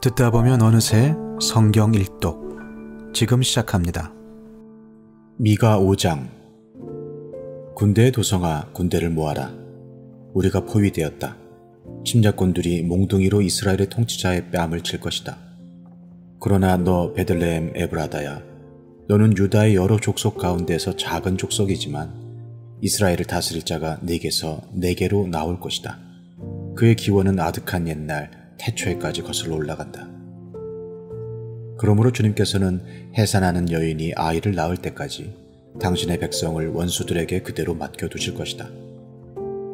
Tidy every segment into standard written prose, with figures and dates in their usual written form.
듣다 보면 어느새 성경 일독 지금 시작합니다. 미가 5장. 군대의 도성아, 군대를 모아라. 우리가 포위되었다. 침략군들이 몽둥이로 이스라엘의 통치자의 뺨을 칠 것이다. 그러나 너 베들레헴 에브라다야, 너는 유다의 여러 족속 가운데서 작은 족속이지만 이스라엘을 다스릴 자가 네게서 네게로 나올 것이다. 그의 기원은 아득한 옛날 태초에까지 거슬러 올라간다. 그러므로 주님께서는 해산하는 여인이 아이를 낳을 때까지 당신의 백성을 원수들에게 그대로 맡겨두실 것이다.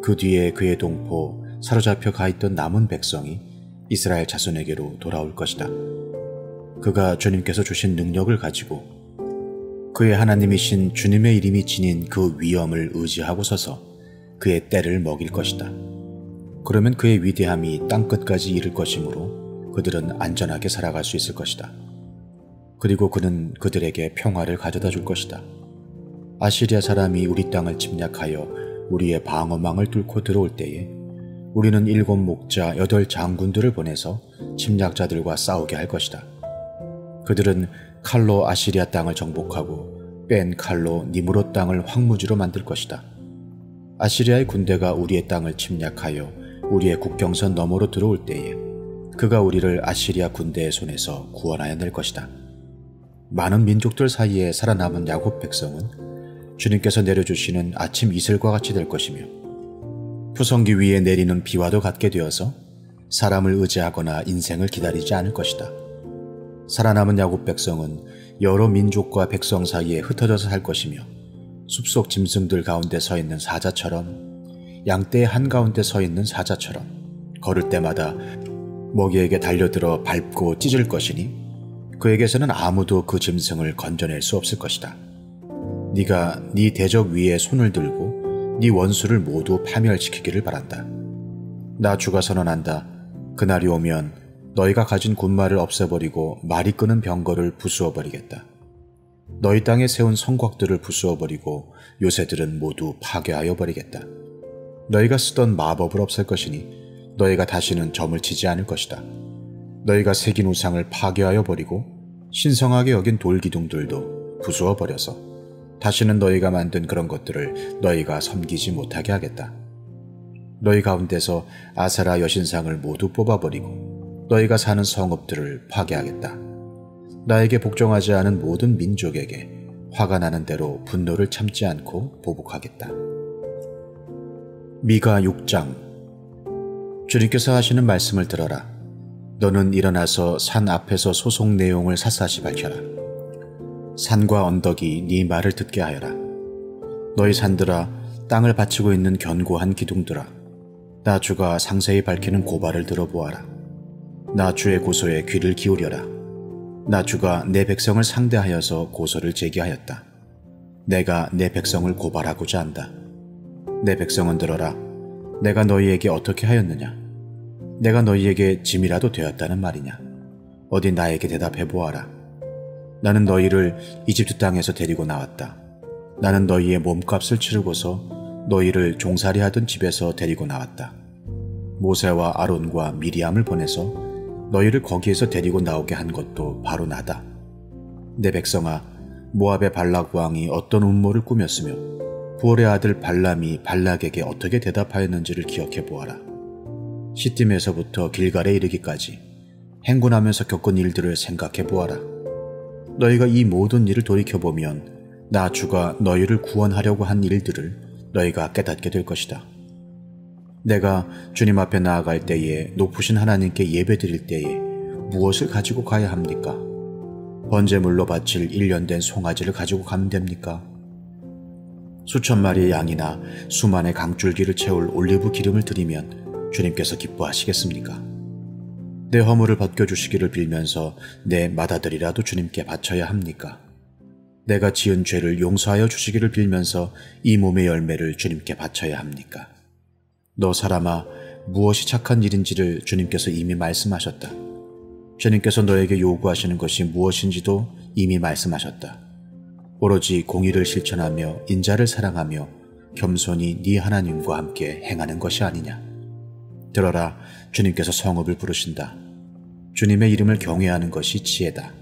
그 뒤에 그의 동포 사로잡혀 가있던 남은 백성이 이스라엘 자손에게로 돌아올 것이다. 그가 주님께서 주신 능력을 가지고 그의 하나님이신 주님의 이름이 지닌 그 위엄을 의지하고 서서 그의 때를 먹일 것이다. 그러면 그의 위대함이 땅끝까지 이를 것이므로 그들은 안전하게 살아갈 수 있을 것이다. 그리고 그는 그들에게 평화를 가져다 줄 것이다. 아시리아 사람이 우리 땅을 침략하여 우리의 방어망을 뚫고 들어올 때에 우리는 7 목자 8 장군들을 보내서 침략자들과 싸우게 할 것이다. 그들은 칼로 아시리아 땅을 정복하고 뺀 칼로 니므롯 땅을 황무지로 만들 것이다. 아시리아의 군대가 우리의 땅을 침략하여 우리의 국경선 너머로 들어올 때에 그가 우리를 아시리아 군대의 손에서 구원하여 낼 것이다. 많은 민족들 사이에 살아남은 야곱 백성은 주님께서 내려주시는 아침 이슬과 같이 될 것이며 푸성기 위에 내리는 비와도 같게 되어서 사람을 의지하거나 인생을 기다리지 않을 것이다. 살아남은 야곱 백성은 여러 민족과 백성 사이에 흩어져서 살 것이며 숲속 짐승들 가운데 서 있는 사자처럼 양떼의 한가운데 서 있는 사자처럼 걸을 때마다 먹이에게 달려들어 밟고 찢을 것이니 그에게서는 아무도 그 짐승을 건져낼 수 없을 것이다. 네가 네 대적 위에 손을 들고 네 원수를 모두 파멸시키기를 바란다. 나 주가 선언한다. 그날이 오면 너희가 가진 군마를 없애버리고 말이 끄는 병거를 부수어버리겠다. 너희 땅에 세운 성곽들을 부수어버리고 요새들은 모두 파괴하여 버리겠다. 너희가 쓰던 마법을 없앨 것이니 너희가 다시는 점을 치지 않을 것이다. 너희가 새긴 우상을 파괴하여 버리고 신성하게 여긴 돌기둥들도 부수어 버려서 다시는 너희가 만든 그런 것들을 너희가 섬기지 못하게 하겠다. 너희 가운데서 아세라 여신상을 모두 뽑아버리고 너희가 사는 성읍들을 파괴하겠다. 나에게 복종하지 않은 모든 민족에게 화가 나는 대로 분노를 참지 않고 보복하겠다. 미가 6장. 주님께서 하시는 말씀을 들어라. 너는 일어나서 산 앞에서 소속 내용을 샅샅이 밝혀라. 산과 언덕이 네 말을 듣게 하여라. 너희 산들아, 땅을 바치고 있는 견고한 기둥들아, 나 주가 상세히 밝히는 고발을 들어보아라. 나 주의 고소에 귀를 기울여라. 나 주가 내 백성을 상대하여서 고소를 제기하였다. 내가 내 백성을 고발하고자 한다. 내 백성은 들어라. 내가 너희에게 어떻게 하였느냐? 내가 너희에게 짐이라도 되었다는 말이냐? 어디 나에게 대답해 보아라. 나는 너희를 이집트 땅에서 데리고 나왔다. 나는 너희의 몸값을 치르고서 너희를 종살이 하던 집에서 데리고 나왔다. 모세와 아론과 미리암을 보내서 너희를 거기에서 데리고 나오게 한 것도 바로 나다. 내 백성아, 모압의 발락 왕이 어떤 음모를 꾸몄으며 부올의 아들 발람이 발락에게 어떻게 대답하였는지를 기억해 보아라. 시딤에서부터 길갈에 이르기까지 행군하면서 겪은 일들을 생각해 보아라. 너희가 이 모든 일을 돌이켜보면 나 주가 너희를 구원하려고 한 일들을 너희가 깨닫게 될 것이다. 내가 주님 앞에 나아갈 때에 높으신 하나님께 예배드릴 때에 무엇을 가지고 가야 합니까? 번제물로 바칠 1년 된 송아지를 가지고 가면 됩니까? 수천 마리의 양이나 수만의 강줄기를 채울 올리브 기름을 드리면 주님께서 기뻐하시겠습니까? 내 허물을 벗겨주시기를 빌면서 내 맏아들이라도 주님께 바쳐야 합니까? 내가 지은 죄를 용서하여 주시기를 빌면서 이 몸의 열매를 주님께 바쳐야 합니까? 너 사람아, 무엇이 착한 일인지를 주님께서 이미 말씀하셨다. 주님께서 너에게 요구하시는 것이 무엇인지도 이미 말씀하셨다. 오로지 공의를 실천하며 인자를 사랑하며 겸손히 네 하나님과 함께 행하는 것이 아니냐. 들어라, 주님께서 성읍을 부르신다. 주님의 이름을 경외하는 것이 지혜다.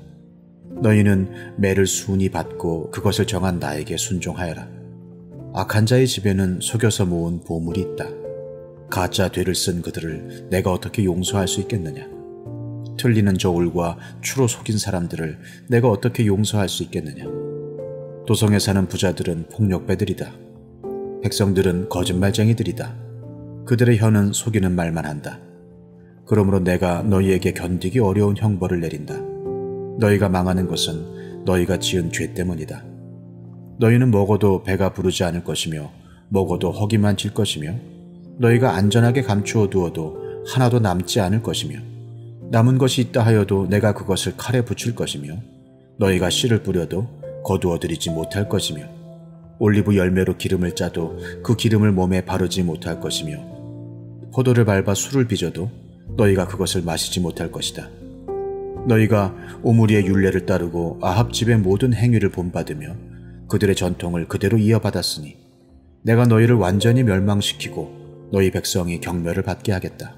너희는 매를 순히 받고 그것을 정한 나에게 순종하여라. 악한 자의 집에는 속여서 모은 보물이 있다. 가짜 되를 쓴 그들을 내가 어떻게 용서할 수 있겠느냐? 틀리는 저울과 추로 속인 사람들을 내가 어떻게 용서할 수 있겠느냐? 도성에 사는 부자들은 폭력배들이다. 백성들은 거짓말쟁이들이다. 그들의 혀는 속이는 말만 한다. 그러므로 내가 너희에게 견디기 어려운 형벌을 내린다. 너희가 망하는 것은 너희가 지은 죄 때문이다. 너희는 먹어도 배가 부르지 않을 것이며 먹어도 허기만 질 것이며 너희가 안전하게 감추어 두어도 하나도 남지 않을 것이며 남은 것이 있다 하여도 내가 그것을 칼에 붙일 것이며 너희가 씨를 뿌려도 거두어 들이지 못할 것이며 올리브 열매로 기름을 짜도 그 기름을 몸에 바르지 못할 것이며 포도를 밟아 술을 빚어도 너희가 그것을 마시지 못할 것이다. 너희가 오므리의 율례를 따르고 아합 집의 모든 행위를 본받으며 그들의 전통을 그대로 이어받았으니 내가 너희를 완전히 멸망시키고 너희 백성이 경멸을 받게 하겠다.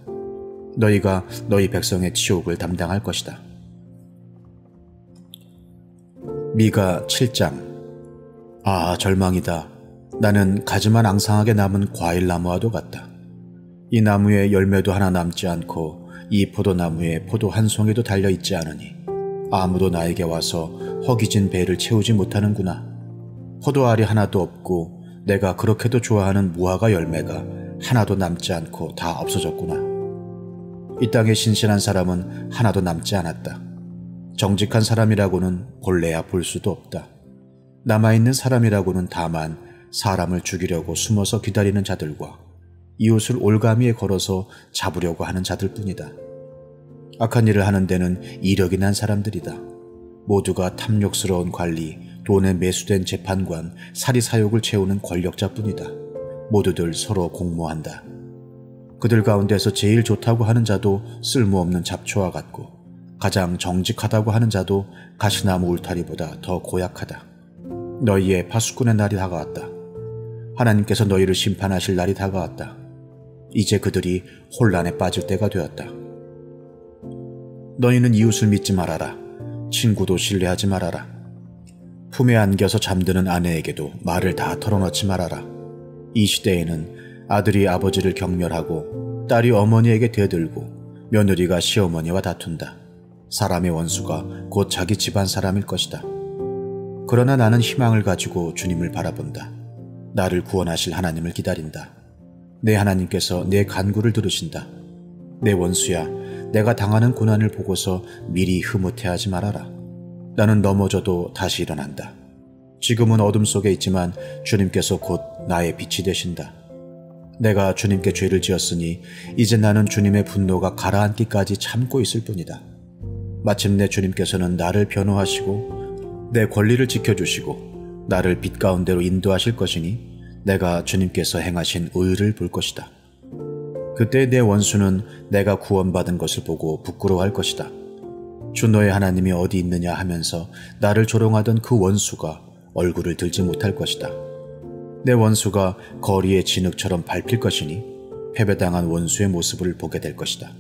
너희가 너희 백성의 치욕을 담당할 것이다. 미가 7장. 아, 절망이다. 나는 가지만 앙상하게 남은 과일나무와도 같다. 이 나무에 열매도 하나 남지 않고 이 포도나무에 포도 한 송이도 달려있지 않으니 아무도 나에게 와서 허기진 배를 채우지 못하는구나. 포도알이 하나도 없고 내가 그렇게도 좋아하는 무화과 열매가 하나도 남지 않고 다 없어졌구나. 이 땅에 신실한 사람은 하나도 남지 않았다. 정직한 사람이라고는 본래야 볼 수도 없다. 남아있는 사람이라고는 다만 사람을 죽이려고 숨어서 기다리는 자들과 이웃을 올가미에 걸어서 잡으려고 하는 자들 뿐이다. 악한 일을 하는 데는 이력이 난 사람들이다. 모두가 탐욕스러운 관리, 돈에 매수된 재판관, 사리사욕을 채우는 권력자뿐이다. 모두들 서로 공모한다. 그들 가운데서 제일 좋다고 하는 자도 쓸모없는 잡초와 같고 가장 정직하다고 하는 자도 가시나무 울타리보다 더 고약하다. 너희의 파수꾼의 날이 다가왔다. 하나님께서 너희를 심판하실 날이 다가왔다. 이제 그들이 혼란에 빠질 때가 되었다. 너희는 이웃을 믿지 말아라. 친구도 신뢰하지 말아라. 품에 안겨서 잠드는 아내에게도 말을 다 털어놓지 말아라. 이 시대에는 아들이 아버지를 경멸하고 딸이 어머니에게 대들고 며느리가 시어머니와 다툰다. 사람의 원수가 곧 자기 집안 사람일 것이다. 그러나 나는 희망을 가지고 주님을 바라본다. 나를 구원하실 하나님을 기다린다. 내 하나님께서 내 간구를 들으신다. 내 원수야, 내가 당하는 고난을 보고서 미리 흐뭇해하지 말아라. 나는 넘어져도 다시 일어난다. 지금은 어둠 속에 있지만 주님께서 곧 나의 빛이 되신다. 내가 주님께 죄를 지었으니 이제 나는 주님의 분노가 가라앉기까지 참고 있을 뿐이다. 마침내 주님께서는 나를 변호하시고 내 권리를 지켜주시고 나를 빛 가운데로 인도하실 것이니 내가 주님께서 행하신 의를 볼 것이다. 그때 내 원수는 내가 구원받은 것을 보고 부끄러워할 것이다. 주 너의 하나님이 어디 있느냐 하면서 나를 조롱하던 그 원수가 얼굴을 들지 못할 것이다. 내 원수가 거리의 진흙처럼 밟힐 것이니 패배당한 원수의 모습을 보게 될 것이다.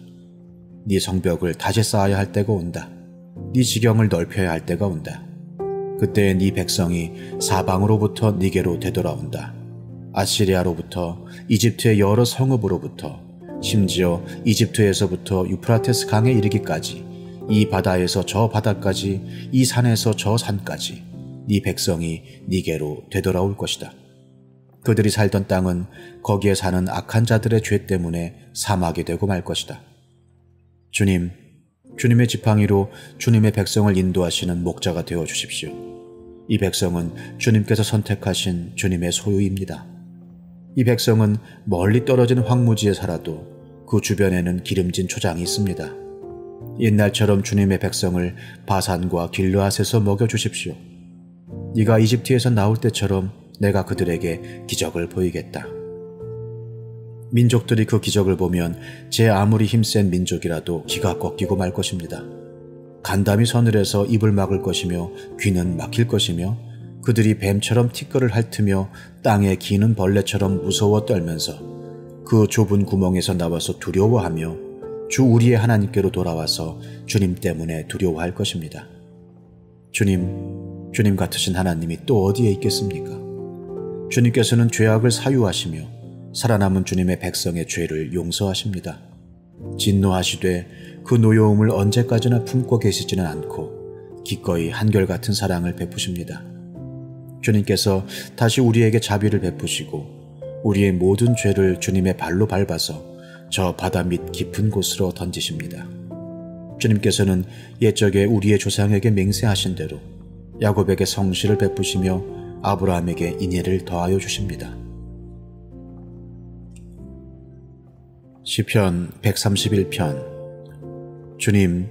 네 성벽을 다시 쌓아야 할 때가 온다. 네 지경을 넓혀야 할 때가 온다. 그때 네 백성이 사방으로부터 네게로 되돌아온다. 아시리아로부터, 이집트의 여러 성읍으로부터, 심지어 이집트에서부터 유프라테스 강에 이르기까지, 이 바다에서 저 바다까지, 이 산에서 저 산까지 네 백성이 네게로 되돌아올 것이다. 그들이 살던 땅은 거기에 사는 악한 자들의 죄 때문에 사막이 되고 말 것이다. 주님, 주님의 지팡이로 주님의 백성을 인도하시는 목자가 되어 주십시오. 이 백성은 주님께서 선택하신 주님의 소유입니다. 이 백성은 멀리 떨어진 황무지에 살아도 그 주변에는 기름진 초장이 있습니다. 옛날처럼 주님의 백성을 바산과 길르앗에서 먹여주십시오. 네가 이집트에서 나올 때처럼 내가 그들에게 기적을 보이겠다. 민족들이 그 기적을 보면 제 아무리 힘센 민족이라도 기가 꺾이고 말 것입니다. 간담이 서늘해서 입을 막을 것이며 귀는 막힐 것이며 그들이 뱀처럼 티끌을 핥으며 땅에 기는 벌레처럼 무서워 떨면서 그 좁은 구멍에서 나와서 두려워하며 주 우리의 하나님께로 돌아와서 주님 때문에 두려워할 것입니다. 주님 같으신 하나님이 또 어디에 있겠습니까? 주님께서는 죄악을 사유하시며 살아남은 주님의 백성의 죄를 용서하십니다. 진노하시되 그 노여움을 언제까지나 품고 계시지는 않고 기꺼이 한결같은 사랑을 베푸십니다. 주님께서 다시 우리에게 자비를 베푸시고 우리의 모든 죄를 주님의 발로 밟아서 저 바다 밑 깊은 곳으로 던지십니다. 주님께서는 옛적에 우리의 조상에게 맹세하신 대로 야곱에게 성실을 베푸시며 아브라함에게 인애를 더하여 주십니다. 시편 131편. 주님,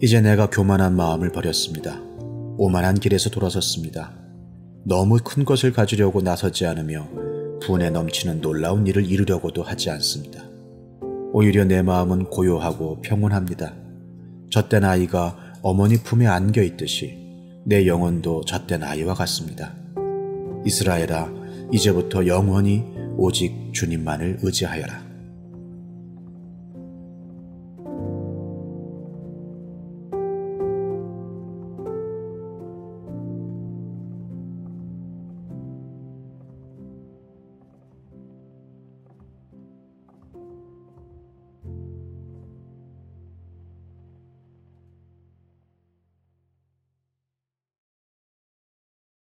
이제 내가 교만한 마음을 버렸습니다. 오만한 길에서 돌아섰습니다. 너무 큰 것을 가지려고 나서지 않으며 분에 넘치는 놀라운 일을 이루려고도 하지 않습니다. 오히려 내 마음은 고요하고 평온합니다. 젖된 아이가 어머니 품에 안겨 있듯이 내 영혼도 젖된 아이와 같습니다. 이스라엘아, 이제부터 영원히 오직 주님만을 의지하여라.